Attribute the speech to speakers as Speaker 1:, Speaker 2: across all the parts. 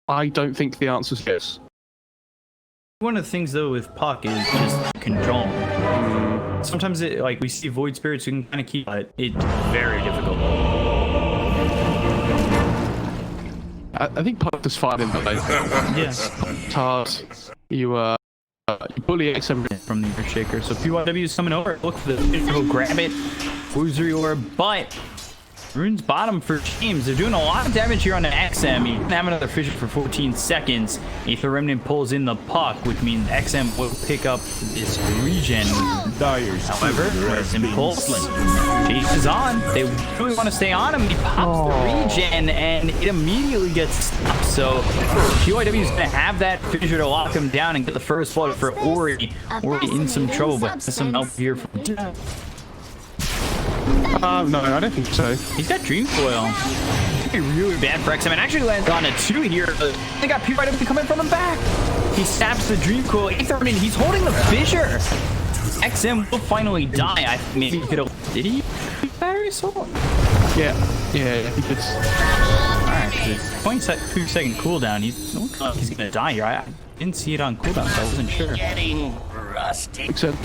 Speaker 1: I don't think the answer is yes.
Speaker 2: One of the things though with Puck is just control. Sometimes it, like we see Void Spirits who can kind of keep, but it's very difficult.
Speaker 1: I think Puck is fine in that way.
Speaker 2: Yes.
Speaker 1: Tars, you bully XM
Speaker 2: from the Earthshaker. So PYW is coming over, look for the go grab it. Foozery Orb, but Rune's bottom for James. They're doing a lot of damage here on an XM. You can have another fissure for 14 seconds. Aether Remnant pulls in the Puck, which means XM will pick up this regen. However, where's Impulse? Chase is on. They really want to stay on him. He pops the regen, and it immediately gets stopped. So PYW is going to have that fissure to lock him down and get the first blood for Ori. Ori in some trouble, but has some help here from
Speaker 1: no, I don't think so.
Speaker 2: He's got Dream Coil. Really bad for XM, and actually lands on a 2 here. They got PYW coming from the back. He saps the Dream Coil. Aetherman, he's holding the fissure. XM will finally die. I think maybe he could have. Did he? Battery Soul?
Speaker 1: Yeah, he did.
Speaker 2: Alright, 2-second cooldown. He's gonna die here. I didn't see it on cooldown, so I wasn't sure.
Speaker 3: Getting rusty.
Speaker 1: Except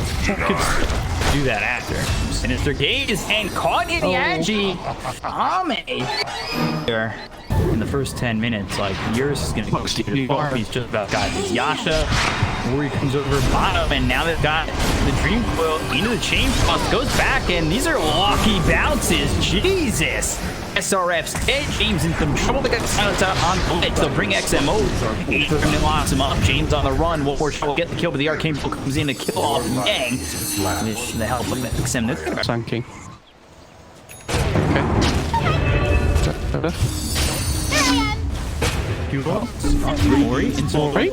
Speaker 2: do that after. Sinister Gaze and caught in the Agi. There in the first 10 minutes, like Eurus is gonna go to the farm. He's just about got his Yasha. Ori comes over bottom, and now they've got the Dream Coil into the Chain Frost, goes back, and these are lucky bounces. Jesus. SRF's dead. James in some trouble. They got silence out on blitz. They'll bring XM over. Aether locks him up. James on the run. One more shot will get the kill, but the Arcane Bolt comes in to kill off Yang. With the help of XM.
Speaker 1: Sanking.
Speaker 2: Okay.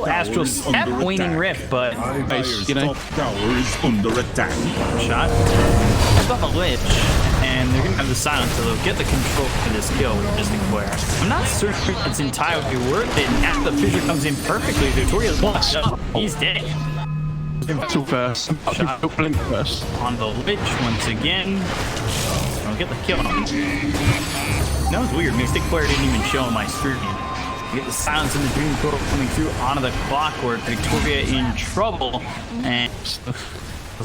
Speaker 2: Astral Step, Waning Rift, but
Speaker 1: you know,
Speaker 4: tower is under attack.
Speaker 2: Shot. I've got the Lich, and they're gonna have the silence, so they'll get the control for this kill with Mystic Flare. I'm not certain it's entirely worth it. After the fissure comes in perfectly, Victoria's blocked up. He's dead.
Speaker 1: Invincible first. Blink first.
Speaker 2: On the Lich once again. I'll get the kill on him. That was weird. Mystic Flare didn't even show on my screen. You get the silence in the Dream Coil coming through onto the Clockwork. Victoria in trouble. And it's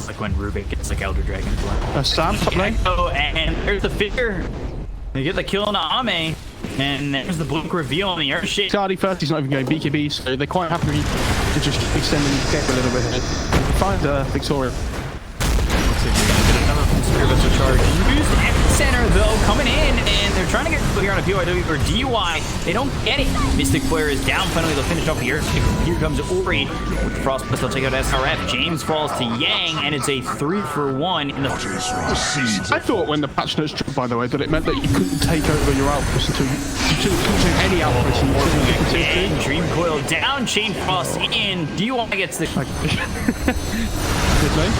Speaker 2: like when Rubik gets like Elder Dragon blood.
Speaker 1: Sam,
Speaker 2: Oh, and there's the fissure. They get the kill on Ame. And there's the blink reveal on the Earthshaker.
Speaker 1: Guardy first, he's not even going BKB, so they're quite happy to just extend the game a little bit ahead. Find Victoria.
Speaker 2: Vessel charge used at center though, coming in, and they're trying to get here on a PYW or DY. They don't get it. Mystic Flare is down. Finally, they'll finish off the Earth. Here comes Ori with the Frost Blast. They'll take out SRF. James falls to Yang, and it's a 3-for-1 in the.
Speaker 1: I thought when the patch notes dropped, by the way, that it meant that you couldn't take over your outpost until you couldn't take any outpost until you
Speaker 2: Dream Coil down, Chain Frost in. DY gets the.
Speaker 1: Good name.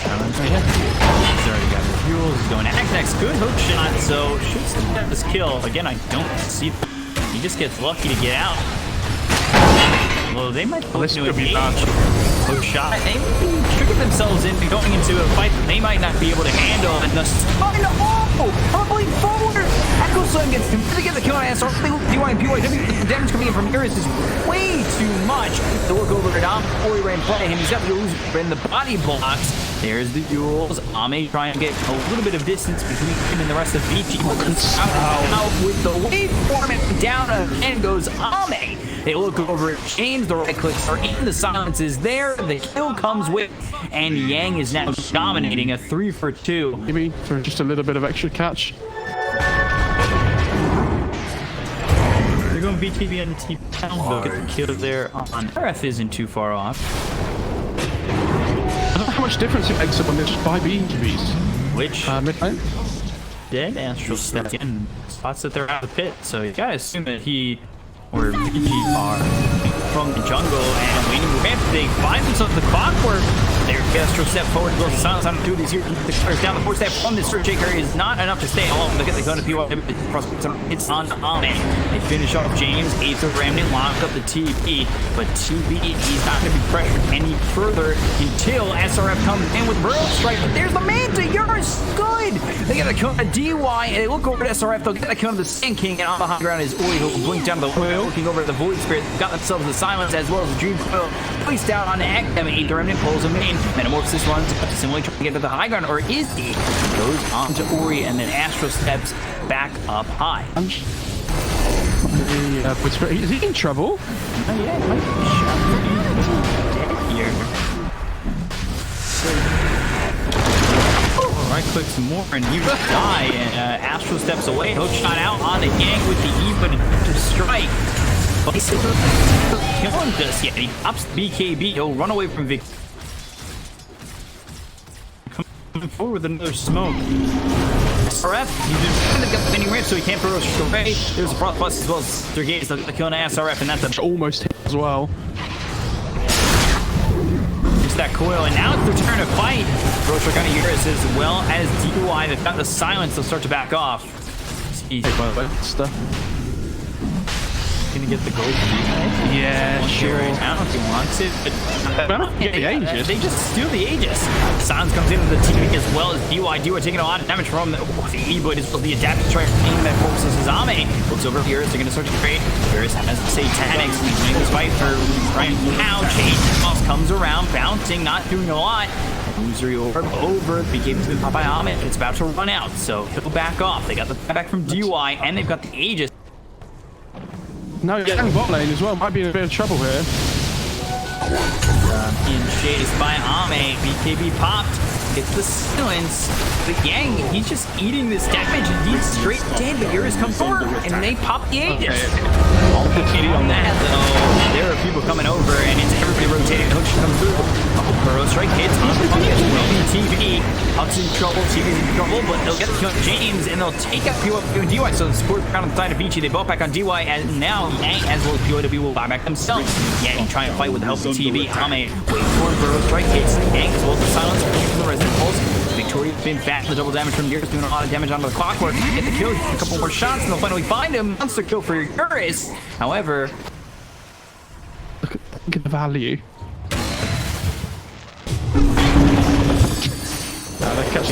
Speaker 2: He's already got his fuels. He's going next. Good hook shot, so should still have this kill. Again, I don't see. He just gets lucky to get out. Well, they might look to engage. Hook shot. They triggered themselves into going into a fight that they might not be able to handle. And the purpling forward. Echo Slam gets to get the kill on SR. DY and PYW. The damage coming in from Eurus is way too much. The look over at Ori right in front of him. He's got the illusion in the body blocks. There's the duels. Ame trying to get a little bit of distance between him and the rest of Vici. Out with the waveform and down again goes Ame. They look over at James. The right clicks are in. The silence is there. The kill comes with, and Yang is now dominating a 3-for-2.
Speaker 1: Maybe for just a little bit of extra catch.
Speaker 2: They're going BKB on the T-Pound. They'll get the kill there on RF isn't too far off.
Speaker 1: I don't know how much difference it makes when they just buy BKBs.
Speaker 2: Which?
Speaker 1: Midnight?
Speaker 2: Dead Astral stepped in. Spots that they're out of the pit, so you gotta assume that he or Vici are from the jungle and waiting for ramp. They find themselves the Clockwork. They're Astro step forward, goes to silence on two of these here. The clears down the four step from this Surge Shaker is not enough to stay alone. Look at the gun of PY. It's on Ame. They finish off James, Ace of Remnant, lock up the TP, but TP is not going to be pressured any further until SRF comes in with Burrow Strike. But there's the Manta, Eurus, good! They get a kill on a DY, and they look over at SRF, they'll get a kill on the Sand King, and on the high ground is Oi, who'll blink down the wheel, looking over at the Void Spirit, got themselves the Silence as well as the Dream Coil, placed down on XM, 8 the Remnant pulls him in, Metamorphosis runs up to Simulate, trying to get to the high ground, or is he? Goes on to Ori, and then Astro steps back up high.
Speaker 1: Is he in trouble?
Speaker 2: Yeah, here. Right click some more and you die, and Astro steps away. Hook shot out on the gang with the Eva to strike. But he's killing this yet. He pops BKB. He'll run away from Vic. Coming forward with another smoke. SRF, he's been got the mini ramp, so he can't throw us away. There's a Frost Plus as well as Sergei, so they're killing SRF, and that's
Speaker 1: almost hit as well.
Speaker 2: That coil, and now it's their turn to fight. Roach on Eurus as well as DUI. They've got the silence, they'll start to back off. He's gonna get the gold.
Speaker 1: Yeah, sure.
Speaker 2: Right now if he wants it, but
Speaker 1: get the Aegis.
Speaker 2: They just steal the Aegis. Silence comes in with the TV as well as DUI. DUI taking a lot of damage from the E-Boot as well. The adaptive try aim that forces his Ame. Looks over Eurus, they're gonna start to trade. Eurus has the Satanics. He's winning this fight for right now. Chase comes around, bouncing, not doing a lot. Illusory orb over. BKB's been popped by Ame. It's about to run out, so he'll back off. They got the back from DUI, and they've got the Aegis.
Speaker 1: No, yeah, bot lane as well. Might be in a bit of trouble here.
Speaker 2: In chase by Ame. BKB popped. Gets the silence. The Yang, he's just eating this damage and he's straight dead. But Eurus comes forward and they pop the Aegis. All located on that though. There are people coming over and it's everybody rotating. Hook comes through. Burrow Strike hits on the TV. Huck's in trouble, TV's in trouble, but they'll get the kill on James and they'll take out DY. So the support down on the side of Vici. They both back on DY and now Yang as well as POW will buy back themselves. Yang trying to fight with the help of TV. Ame wait for Burrow Strike hits Yang as well as the silence from the resident pulse. Victoria's been fat. The double damage from Eurus doing a lot of damage onto the Clockwork. Get the kill, a couple more shots, and they'll finally find him. Monster kill for Eurus. However,
Speaker 1: look at the value.
Speaker 2: They'll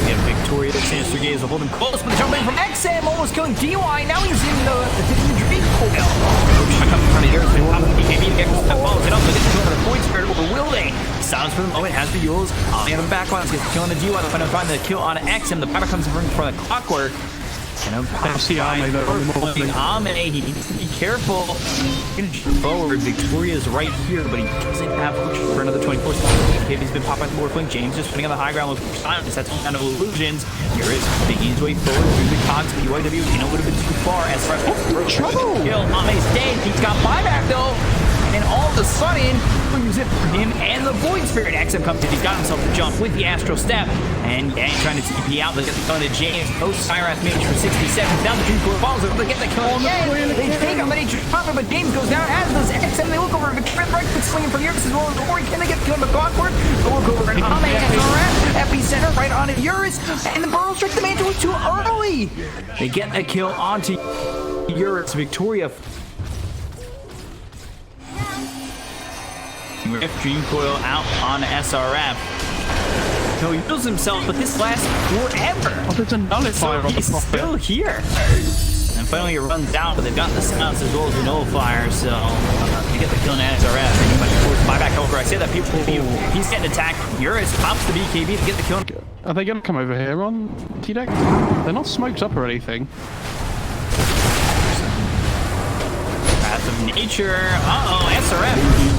Speaker 2: get Victoria. Sinister Gaze will hold him close, but the jump in from XM almost killing DY. Now he's in the dream coil. Comes in front of Eurus. BKB follows it up, but it's going to the Void Spirit, or will they? Silence for the moment, has the Eurus. On the other back lines, gets the kill on the DY. They'll find the kill on XM. The power comes in front of the Clockwork. And
Speaker 1: I see Ame though on the morning.
Speaker 2: Ame, he needs to be careful. He's gonna jump forward. Victoria's right here, but he doesn't have push for another 24 seconds. He's been popped by the Morphling. James just fighting on the high ground with silence. That's kind of illusions. Eurus making his way forward through the cogs. PYW in a little bit too far. As far as trouble. Kill. Ame's dead. He's got buyback though. And all of a sudden, we'll use it for him and the Void Spirit. XM comes in, he's got himself to jump with the Astro Step. And Yang trying to TP out, they get the gun to James. Post Cyrath Mage for 60 seconds. Down the Dream Core falls over, they get the kill on Yang. They take on the Nature Prophet, but James goes down, as does XM. They look over, Victoria right foot swinging from Eurus as well as Ori. Can they get the kill on the Clockwork? They'll look over and Ame and SRF. Epicenter right onto Eurus. And the Burrow Strike, the Manta was too early. They get a kill onto Eurus. Victoria. Dream Coil out on SRF. So he heals himself, but this lasts forever.
Speaker 1: Oh, there's a nullifier on the
Speaker 2: He's still here. And finally it runs out, but they've got the silence as well as the nullifier, so they get the kill on SRF. And he might be forced to buy back over. I say that people will be, he's getting attacked. Eurus pops the BKB to get the kill.
Speaker 1: Are they going to come over here on TDEC? They're not smoked up or anything.
Speaker 2: Of nature. SRF.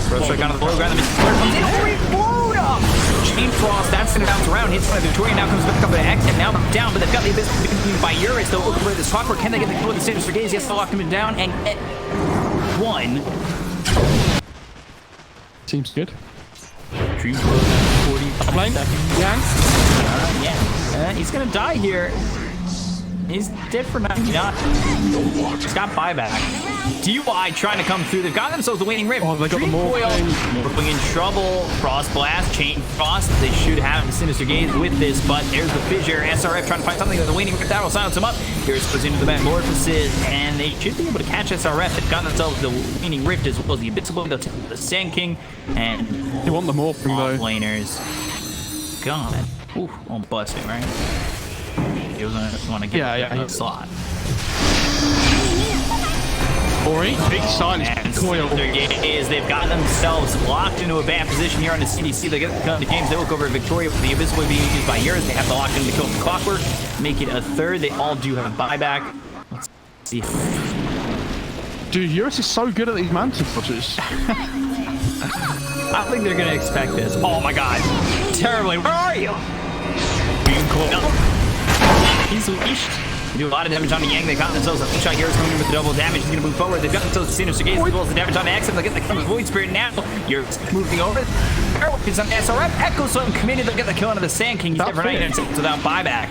Speaker 2: Burrow Strike onto the low ground. The Mr. comes in. Ori blowed up. Chain Frost. That's going to bounce around. Hits by Victoria. Now comes back up to X. And now down. But they've got the Abyss by Eurus. They'll look for this Clockwork. Can they get the kill with the Sinister Gaze? Yes, they'll lock him down. And get one.
Speaker 1: Seems good.
Speaker 2: Dream Coil 45 seconds.
Speaker 1: Yang?
Speaker 2: Yeah. He's going to die here. He's different. He's got buyback. DY trying to come through. They've got themselves the waning rift.
Speaker 1: Oh, they got the
Speaker 2: Morphling in trouble. Frost Blast, Chain Frost. They should have the Sinister Gaze with this, but there's the fissure. SRF trying to find something with the waning rift. That will silence him up. Eurus goes into the metamorphosis, and they should be able to catch SRF. They've got themselves the waning rift as well as the Abyssal Blade. They'll take the Sand King, and
Speaker 1: they want the morphing though.
Speaker 2: Laners. God. Ooh, on busting, right? He was gonna want to get a slot.
Speaker 1: Ori, big silence. Coil.
Speaker 2: They've got themselves locked into a bad position here on the CDC. They get the games. They look over at Victoria with the Abyssal Blade being used by Eurus. They have to lock in the kill from Clockwork, make it a third. They all do have buyback. Let's see.
Speaker 1: Dude, Eurus is so good at these mantis dodges.
Speaker 2: I don't think they're gonna expect this. Oh my god. Terribly. Where are you? Being caught up. He's leashed. They do a lot of damage on the Yang. They got themselves a shot. Eurus coming in with the double damage. He's gonna move forward. They've got themselves the Sinister Gaze as well as the damage on the X. They'll get the Void Spirit now. Eurus moving over. It's on SRF. Echo Sun committed. They'll get the kill onto the Sand King. He's never without buyback.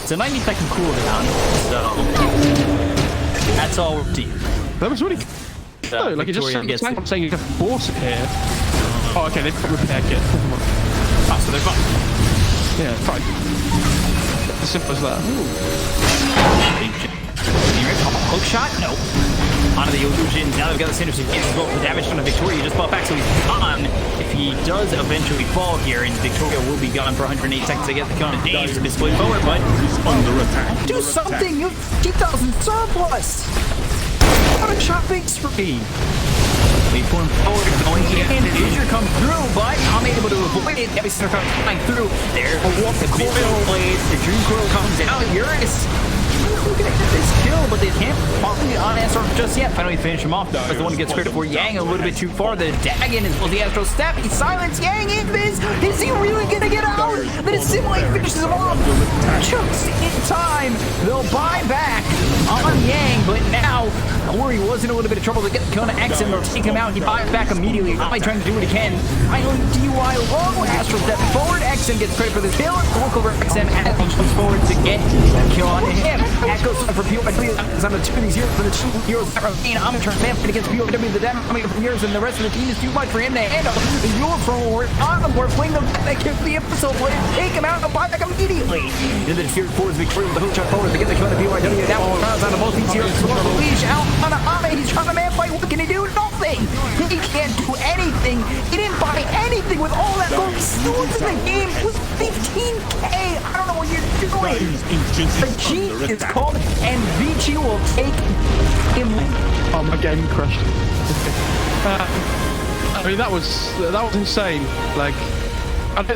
Speaker 2: It's a 90-second cooldown. So that's all we're seeing.
Speaker 1: That was really good. No, like it just sounds like I'm saying you can force it here. Oh, okay, they've got repair kit.
Speaker 2: Oh, so they're fine.
Speaker 1: Yeah, fine. As simple as that.
Speaker 2: Hook shot? No. Onto the illusions. Now they've got the Sinister Gaze as well for damage from the Victoria. Just bought back, so he's gone. If he does eventually fall here, and Victoria will be gone for 108 seconds to get the kill on Dave to display forward, but
Speaker 4: Is under attack.
Speaker 2: do something! You have 50,000 surplus! What a shopping spree! Wait for him forward, going in. The Azure comes through, but I'm able to avoid it. Every center comes flying through. There, the coil blades. The Dream Coil comes out. Eurus looking to get this kill, but they can't probably on Astro just yet. Finally finish him off. But the one who gets credit for Yang a little bit too far. The Dagon as well as the Astro Step. He silenced Yang. Invis. Is he really going to get out? Then it simply finishes him off. Just in time. They'll buy back on Yang, but now Ori was in a little bit of trouble to get the kill on X and they'll take him out. He buys back immediately. Am trying to do what he can? Finally, DY low. Astro Step forward. XM gets credit for the kill. Look over XM as he comes forward to get the kill on him. Echoes for POW is on the two of these heroes for the 2 heroes that remain. I'm trying to man against POW. The damage coming from heroes and the rest of the team is too much for him to handle. The Eurus forward on the board, fling them back to the Abyssal Blade, take him out and buy back immediately. Then the Fear forwards Victoria with the hook shot forward to get the kill on the POW. Now rounds on both these heroes. Leash out on Ame. He's trying to man fight. What can he do? Nothing. He can't do anything. He didn't buy anything with all that gold. Stewards in the game was 15K. I don't know what you're doing. The G is called, and Vici will take him.
Speaker 1: Oh, my game crashed. I mean, that was insane. Like.